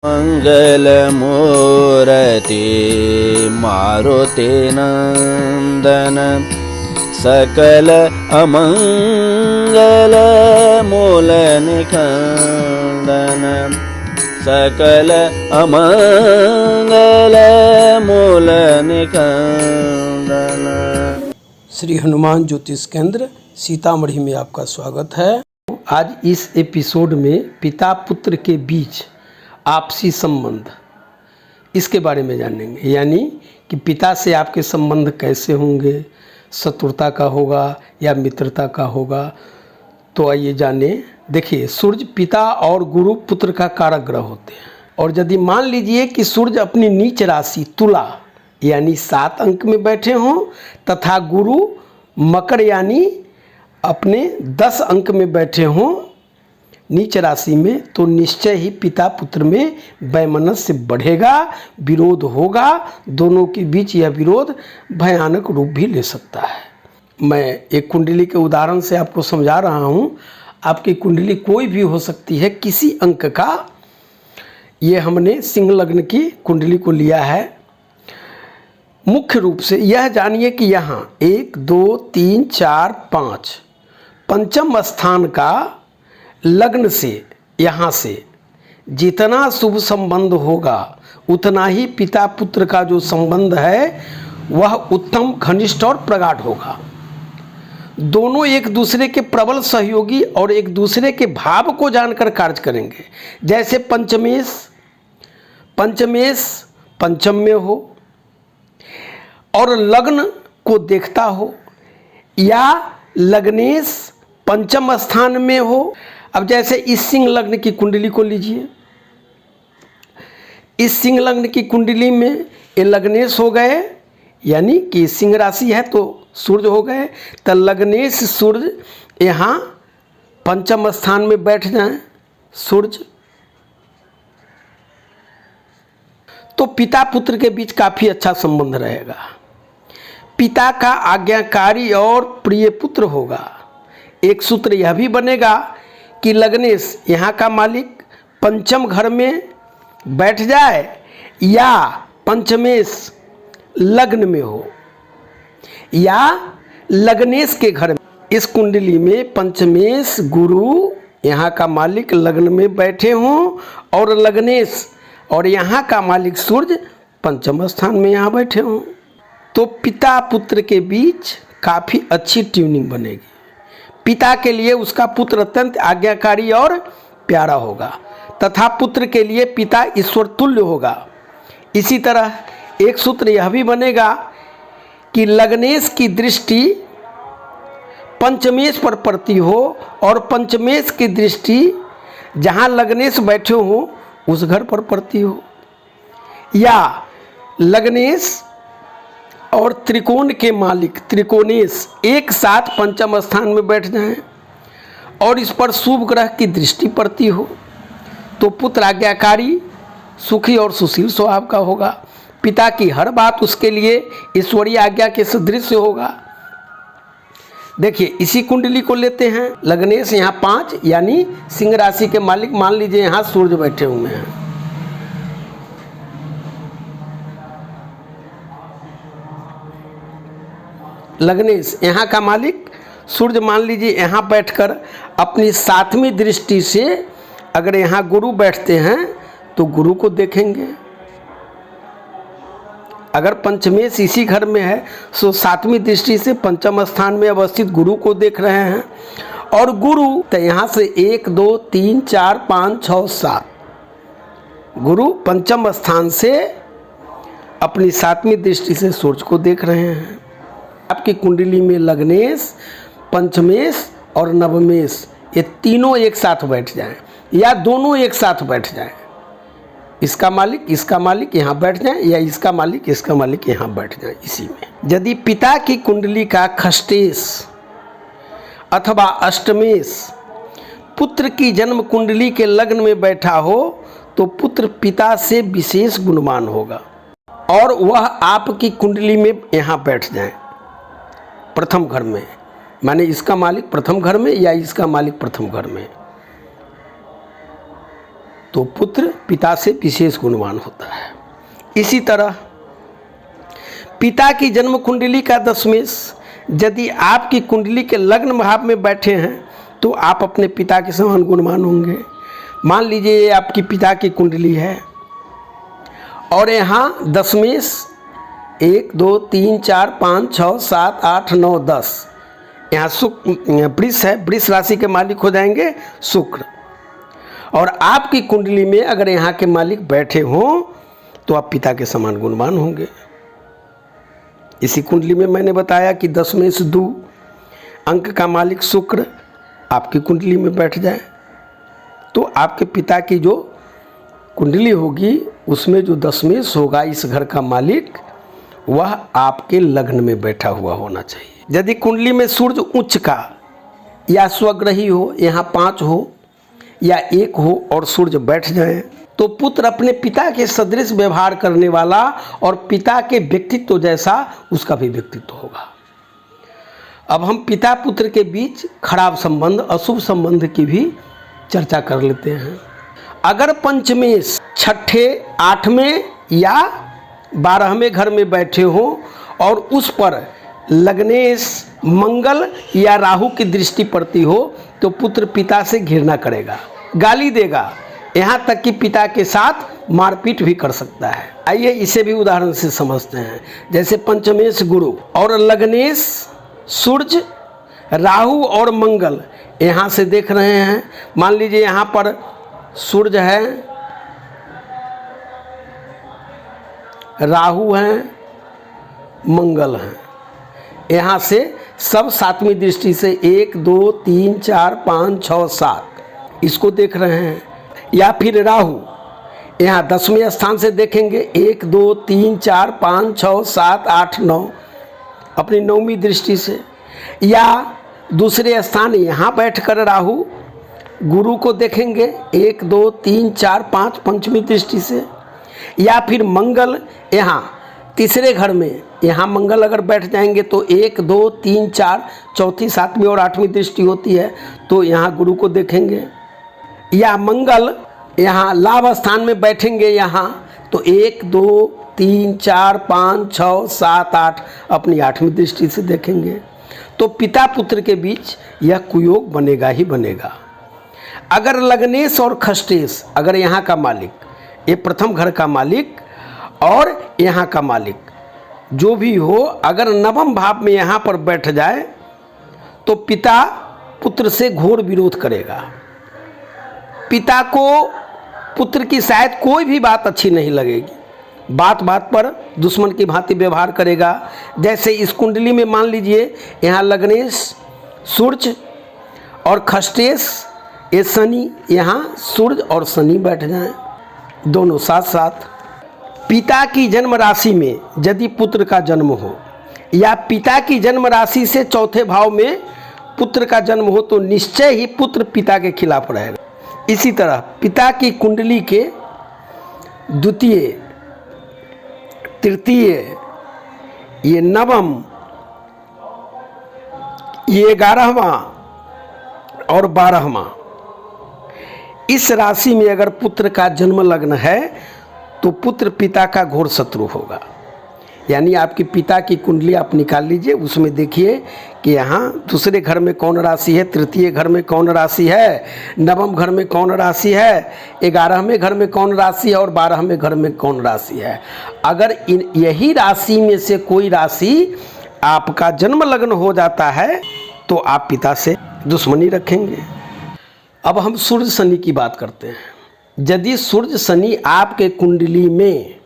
मंगल मूर्ति मारुति नंदन सकल अमंगल मूल निकंदन सकल अमंगल मूल निकंदन। श्री हनुमान ज्योतिष केंद्र सीतामढ़ी में आपका स्वागत है। आज इस एपिसोड में पिता पुत्र के बीच आपसी संबंध इसके बारे में जानेंगे, यानी कि पिता से आपके संबंध कैसे होंगे, शत्रुता का होगा या मित्रता का होगा। तो आइए जाने। देखिए, सूर्य पिता और गुरु पुत्र का कारक ग्रह होते हैं, और यदि मान लीजिए कि सूर्य अपनी नीच राशि तुला यानी 7 अंक में बैठे हों तथा गुरु मकर यानी अपने 10 अंक में बैठे हों नीच राशि में, तो निश्चय ही पिता पुत्र में वैमनस्य बढ़ेगा, विरोध होगा। दोनों के बीच यह विरोध भयानक रूप भी ले सकता है। मैं एक कुंडली के उदाहरण से आपको समझा रहा हूँ। आपकी कुंडली कोई भी हो सकती है, किसी अंक का। ये हमने सिंह लग्न की कुंडली को लिया है। मुख्य रूप से यह जानिए कि यहाँ 1 2 3 4 5 पंचम स्थान का लग्न से यहाँ से जितना शुभ संबंध होगा उतना ही पिता पुत्र का जो संबंध है वह उत्तम, घनिष्ठ और प्रगाढ़ होगा। दोनों एक दूसरे के प्रबल सहयोगी और एक दूसरे के भाव को जानकर कार्य करेंगे। जैसे पंचमेश पंचम में हो और लग्न को देखता हो, या लग्नेश पंचम स्थान में हो। अब जैसे इस सिंह लग्न की कुंडली को लीजिए। इस सिंह लग्न की कुंडली में ये लग्नेश हो गए, यानी कि सिंह राशि है तो सूर्य हो गए, तो लग्नेश सूर्य यहाँ पंचम स्थान में बैठ जाएं सूर्य, तो पिता पुत्र के बीच काफ़ी अच्छा संबंध रहेगा। पिता का आज्ञाकारी और प्रिय पुत्र होगा। एक सूत्र यह भी बनेगा कि लग्नेश यहाँ का मालिक पंचम घर में बैठ जाए या पंचमेश लग्न में हो, या लग्नेश के घर में। इस कुंडली में पंचमेश गुरु यहाँ का मालिक लग्न में बैठे हों और लग्नेश और यहाँ का मालिक सूर्य पंचम स्थान में यहाँ बैठे हों, तो पिता पुत्र के बीच काफ़ी अच्छी ट्यूनिंग बनेगी। पिता के लिए उसका पुत्र अत्यंत आज्ञाकारी और प्यारा होगा तथा पुत्र के लिए पिता ईश्वर तुल्य होगा। इसी तरह एक सूत्र यह भी बनेगा कि लग्नेश की दृष्टि पंचमेश पर पड़ती हो और पंचमेश की दृष्टि जहाँ लग्नेश बैठे हो उस घर पर पड़ती हो, या लग्नेश और त्रिकोण के मालिक त्रिकोणेश एक साथ पंचम स्थान में बैठ जाएं और इस पर शुभ ग्रह की दृष्टि पड़ती हो, तो पुत्र आज्ञाकारी, सुखी और सुशील स्वभाव का होगा। पिता की हर बात उसके लिए ईश्वरीय आज्ञा के सदृश होगा। देखिए, इसी कुंडली को लेते हैं। लग्नेश यहाँ 5 यानी सिंह राशि के मालिक मान लीजिए यहाँ सूर्य बैठे हुए हैं। लग्नेश यहाँ का मालिक सूर्य मान लीजिए यहाँ बैठकर अपनी 7वीं दृष्टि से अगर यहाँ गुरु बैठते हैं तो गुरु को देखेंगे। अगर पंचमेश इसी घर में है तो 7वीं दृष्टि से पंचम स्थान में अवस्थित गुरु को देख रहे हैं। और गुरु तो यहाँ से 1 2 3 4 5 6 7 गुरु पंचम स्थान से अपनी 7वीं दृष्टि से सूर्य को देख रहे हैं। आपकी कुंडली में लग्नेश, पंचमेश और नवमेश ये तीनों एक साथ बैठ जाएं या दोनों एक साथ बैठ जाएं। इसका मालिक यहाँ बैठ जाए या इसका मालिक यहाँ बैठ जाए। इसी में यदि पिता की कुंडली का खष्टेश अथवा अष्टमेश पुत्र की जन्म कुंडली के लग्न में बैठा हो तो पुत्र पिता से विशेष गुणवान होगा और वह आपकी कुंडली में यहाँ बैठ जाए प्रथम घर में, माने इसका मालिक प्रथम घर में या इसका मालिक प्रथम घर में। तो पुत्र पिता से विशेष गुणवान होता है। इसी तरह पिता की जन्म कुंडली का दशमेश यदि आपकी कुंडली के लग्न भाव में बैठे हैं तो आप अपने पिता के समान गुणवान होंगे। मान लीजिए ये आपकी पिता की कुंडली है और यहाँ दशमेश 1 2 3 4 5 6 7 8 9 10, यहाँ शुक्र वृष है, वृष राशि के मालिक हो जाएंगे शुक्र। और आपकी कुंडली में अगर यहाँ के मालिक बैठे हों तो आप पिता के समान गुणवान होंगे। इसी कुंडली में मैंने बताया कि दशमेश 2 अंक का मालिक शुक्र आपकी कुंडली में बैठ जाए तो आपके पिता की जो कुंडली होगी उसमें जो दशमेश होगा इस घर का मालिक वह आपके लग्न में बैठा हुआ होना चाहिए। यदि कुंडली में सूर्य उच्च का या स्वग्रही हो, यहाँ 5 हो या 1 हो और सूर्य बैठ जाए तो पुत्र अपने पिता के सदृश व्यवहार करने वाला और पिता के व्यक्तित्व जैसा उसका भी व्यक्तित्व होगा। अब हम पिता पुत्र के बीच खराब संबंध, अशुभ संबंध की भी चर्चा कर लेते हैं। अगर पंचमेश 6ठे, 8वें या 12वें घर में बैठे हो और उस पर लग्नेश, मंगल या राहु की दृष्टि पड़ती हो तो पुत्र पिता से घृणा करेगा, गाली देगा, यहाँ तक कि पिता के साथ मारपीट भी कर सकता है। आइए इसे भी उदाहरण से समझते हैं। जैसे पंचमेश गुरु और लग्नेश सूर्य, राहु और मंगल यहाँ से देख रहे हैं। मान लीजिए यहाँ पर सूर्य है, राहु है, मंगल है, यहाँ से सब 7वीं दृष्टि से 1 2 3 4 5 6 7 इसको देख रहे हैं। या फिर राहु यहाँ 10वें स्थान से देखेंगे 1 2 3 4 5 6 7 8 9 अपनी 9वीं दृष्टि से। या दूसरे स्थान यहाँ बैठकर राहु गुरु को देखेंगे 1 2 3 4 5 5वीं दृष्टि से। या फिर मंगल यहाँ तीसरे घर में, यहाँ मंगल अगर बैठ जाएंगे तो 1 2 3 4 चौथी, 7वीं और 8वीं दृष्टि होती है तो यहाँ गुरु को देखेंगे। या मंगल यहाँ लाभ स्थान में बैठेंगे यहाँ तो 1 2 3 4 5 6 7 8 अपनी 8वीं दृष्टि से देखेंगे। तो पिता पुत्र के बीच यह कुयोग बनेगा ही बनेगा। अगर लग्नेश और खष्टेश, अगर यहाँ का मालिक, ये प्रथम घर का मालिक और यहाँ का मालिक जो भी हो, अगर नवम भाव में यहाँ पर बैठ जाए तो पिता पुत्र से घोर विरोध करेगा। पिता को पुत्र की शायद कोई भी बात अच्छी नहीं लगेगी, बात बात पर दुश्मन की भांति व्यवहार करेगा। जैसे इस कुंडली में मान लीजिए यहाँ लग्नेश सूर्य और खष्टेश ये शनि, यहाँ सूर्य और शनि बैठ जाएं दोनों साथ साथ। पिता की जन्म राशि में यदि पुत्र का जन्म हो या पिता की जन्म राशि से चौथे भाव में पुत्र का जन्म हो तो निश्चय ही पुत्र पिता के खिलाफ रहेगा। इसी तरह पिता की कुंडली के द्वितीय, तृतीय, ये नवम, ये 11वां और 12वां, इस राशि में अगर पुत्र का जन्म लग्न है तो पुत्र पिता का घोर शत्रु होगा। यानी आपकी पिता की कुंडली आप निकाल लीजिए, उसमें देखिए कि यहाँ दूसरे घर में कौन राशि है, तृतीय घर में कौन राशि है, नवम घर में कौन राशि है, 11वें घर में कौन राशि है और 12वें घर में कौन राशि है। अगर यही राशि में से कोई राशि आपका जन्म लग्न हो जाता है तो आप पिता से दुश्मनी रखेंगे। अब हम सूर्य शनि की बात करते हैं। यदि सूर्य शनि आपके कुंडली में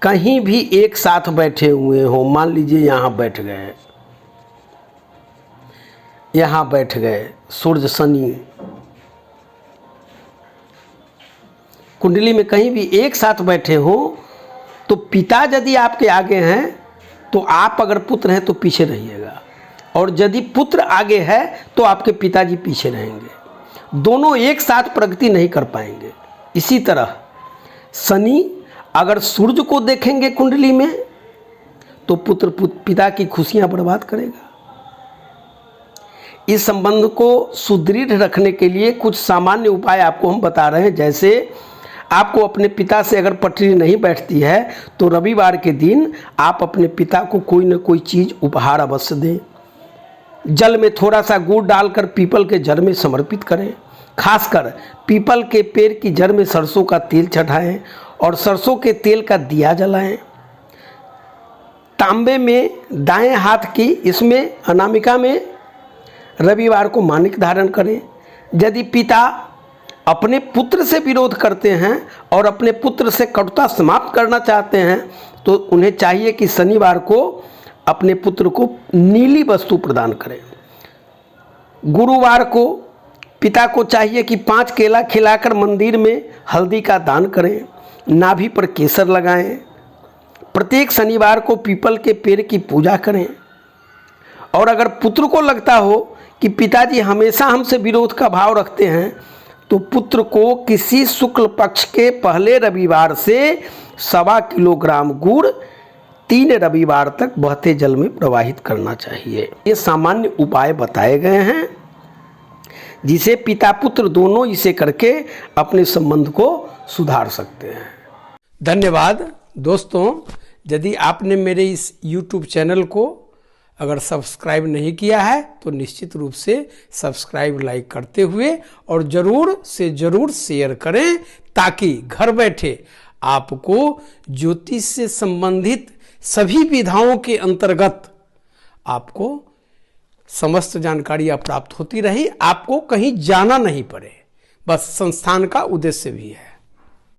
कहीं भी एक साथ बैठे हुए हो, मान लीजिए यहाँ बैठ गए, यहाँ बैठ गए सूर्य शनि कुंडली में कहीं भी एक साथ बैठे हो तो पिता यदि आपके आगे हैं तो आप अगर पुत्र हैं तो पीछे रहिएगा, और यदि पुत्र आगे है तो आपके पिताजी पीछे रहेंगे। दोनों एक साथ प्रगति नहीं कर पाएंगे। इसी तरह शनि अगर सूर्य को देखेंगे कुंडली में तो पुत्र पिता की खुशियां बर्बाद करेगा। इस संबंध को सुदृढ़ रखने के लिए कुछ सामान्य उपाय आपको हम बता रहे हैं। जैसे आपको अपने पिता से अगर पटरी नहीं बैठती है तो रविवार के दिन आप अपने पिता को कोई न कोई चीज़ उपहार अवश्य दें। जल में थोड़ा सा गुड़ डालकर पीपल के जड़ में समर्पित करें। खासकर पीपल के पेड़ की जड़ में सरसों का तेल चढ़ाएं और सरसों के तेल का दिया जलाएं। तांबे में दाएं हाथ की इसमें अनामिका में रविवार को मानिक धारण करें। यदि पिता अपने पुत्र से विरोध करते हैं और अपने पुत्र से कटुता समाप्त करना चाहते हैं तो उन्हें चाहिए कि शनिवार को अपने पुत्र को नीली वस्तु प्रदान करें। गुरुवार को पिता को चाहिए कि 5 केला खिलाकर मंदिर में हल्दी का दान करें। नाभि पर केसर लगाएं। प्रत्येक शनिवार को पीपल के पेड़ की पूजा करें। और अगर पुत्र को लगता हो कि पिताजी हमेशा हमसे विरोध का भाव रखते हैं तो पुत्र को किसी शुक्ल पक्ष के पहले रविवार से 1.25 किलोग्राम गुड़ 3 रविवार तक बहते जल में प्रवाहित करना चाहिए। ये सामान्य उपाय बताए गए हैं जिसे पिता पुत्र दोनों इसे करके अपने संबंध को सुधार सकते हैं। धन्यवाद दोस्तों। यदि आपने मेरे इस YouTube चैनल को अगर सब्सक्राइब नहीं किया है तो निश्चित रूप से सब्सक्राइब लाइक करते हुए और ज़रूर से ज़रूर शेयर करें ताकि घर बैठे आपको ज्योतिष से संबंधित सभी विधाओं के अंतर्गत आपको समस्त जानकारियाँ प्राप्त होती रही, आपको कहीं जाना नहीं पड़े। बस संस्थान का उद्देश्य भी है।